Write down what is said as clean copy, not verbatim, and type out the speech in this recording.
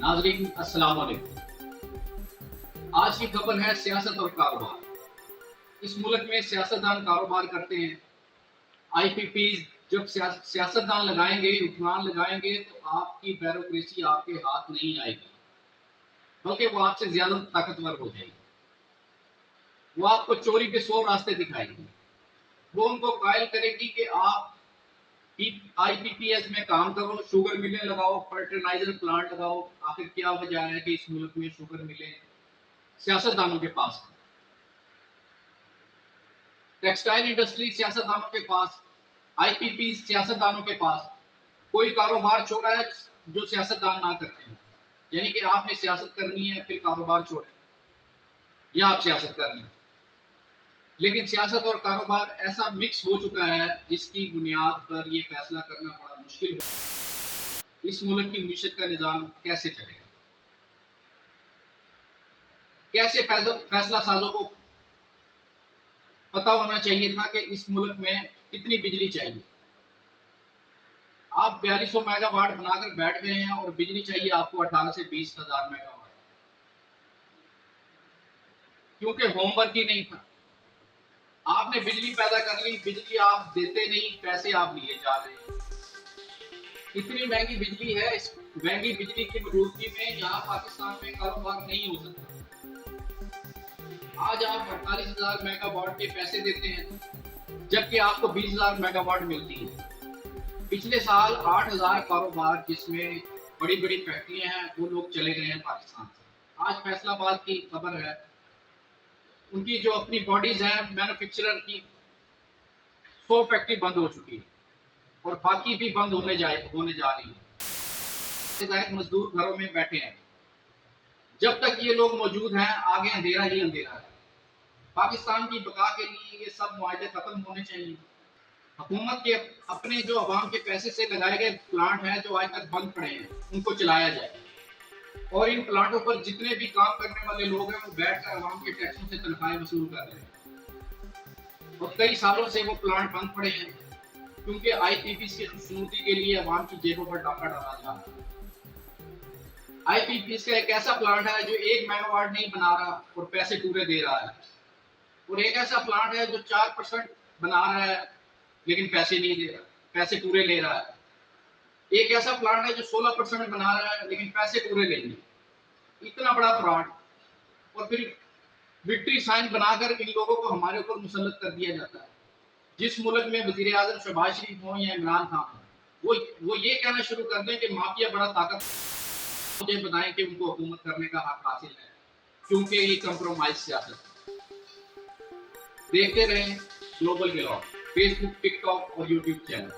नाज़रीन अस्सलाम वालेकुम। आज की खबर है सियासत और कारोबार। इस मुल्क में सियासतदान कारोबार करते हैं। आईपीपी जब सियासतदान लगाएंगे, हुक्मरान लगाएंगे तो आपकी ब्यूरोक्रेसी आपके हाथ नहीं आएगी, बल्कि वो आपसे ज्यादा ताकतवर हो जाएगी। वो आपको चोरी के 100 रास्ते दिखाएगी। वो उनको कायल करेगी कि आप आईपीपीएस में काम करो, शुगर मिलें लगाओ, फर्टिलाइजर प्लांट लगाओ। आखिर क्या वजह है कि इस मुल्क में शुगर मिलें सियासतदानों के पास, टेक्सटाइल इंडस्ट्री सियासतदानों के पास, आईपीपी सियासतदानों के पास। कोई कारोबार छोड़ा है जो सियासतदान ना करते हैं। यानी कि आपने सियासत करनी है फिर कारोबार छोड़े, या आप सियासत करनी है। लेकिन सियासत और कारोबार ऐसा मिक्स हो चुका है जिसकी बुनियाद पर यह फैसला करना बड़ा मुश्किल है इस मुल्क की मीशत का निजाम कैसे चलेगा। कैसे फैसला साजों को पता होना चाहिए था कि इस मुल्क में कितनी बिजली चाहिए। आप 4200 मेगावाट बनाकर बैठ गए हैं और बिजली चाहिए आपको 18 से 20 हजार मेगावाट, क्योंकि होमवर्क ही नहीं था। आपने बिजली पैदा कर ली, बिजली आप देते नहीं, पैसे आप लिए जा रहे हैं। इतनी महंगी बिजली है, इस महंगी बिजली की मौजूदगी में यहाँ पाकिस्तान में कारोबार नहीं हो सकता। आज आप 48,000 मेगावाट के पैसे देते हैं जबकि आपको 20,000 मेगावाट मिलती है। पिछले साल 8,000 कारोबार जिसमें बड़ी बड़ी फैक्ट्रियां हैं वो लोग चले गए हैं पाकिस्तान से। आज फैसलाबाद की खबर है, उनकी जो अपनी बॉडीज हैं मैन्युफैक्चरर की 100 फैक्ट्री बंद हो चुकी है और बाकी भी बंद होने जा रही है। मजदूर घरों में बैठे हैं। जब तक ये लोग मौजूद हैं आगे अंधेरा ही अंधेरा है। पाकिस्तान की बका के लिए ये सब मुआहदे खत्म होने चाहिए। हुकूमत के अपने जो अवाम के पैसे से लगाए गए प्लांट हैं जो आज तक बंद पड़े हैं उनको चलाया जाए, और इन प्लांटों पर जितने भी काम करने वाले लोग हैं वो बैठकर अवाम के टैक्सों से तनख्वाहें वसूल कर रहे हैं। और कई सालों से वो प्लांट बंद पड़े हैं क्योंकि आईपीपी की खूबसूरती के लिए अवाम की जेबों पर डाका डाला जा रहा है। आईपीपी का एक ऐसा प्लांट है जो 1 मेगावाट नहीं बना रहा और पैसे पूरे दे रहा है, और एक ऐसा प्लांट है जो 4% बना रहा है लेकिन पैसे नहीं दे रहा, पैसे पूरे ले रहा है। एक ऐसा प्लांट है जो 16% बना रहा है लेकिन पैसे पूरे लेंगे। इतना बड़ा फ्रॉड, और फिर विक्ट्री साइन बनाकर इन लोगों को हमारे ऊपर मुसल्लत कर दिया जाता है। जिस मुल्क में वजीर आजम शहबाज शरीफ हो या इमरान खान हो, वो ये कहना शुरू कर दें कि माफिया बड़ा ताकत, मुझे बताएं कि उनको हुकूमत करने का हक हासिल है, क्योंकि ये कंप्रोमाइज सियासत। देखते रहें ग्लोबल गिलॉग, फेसबुक, टिकटॉक और यूट्यूब चैनल।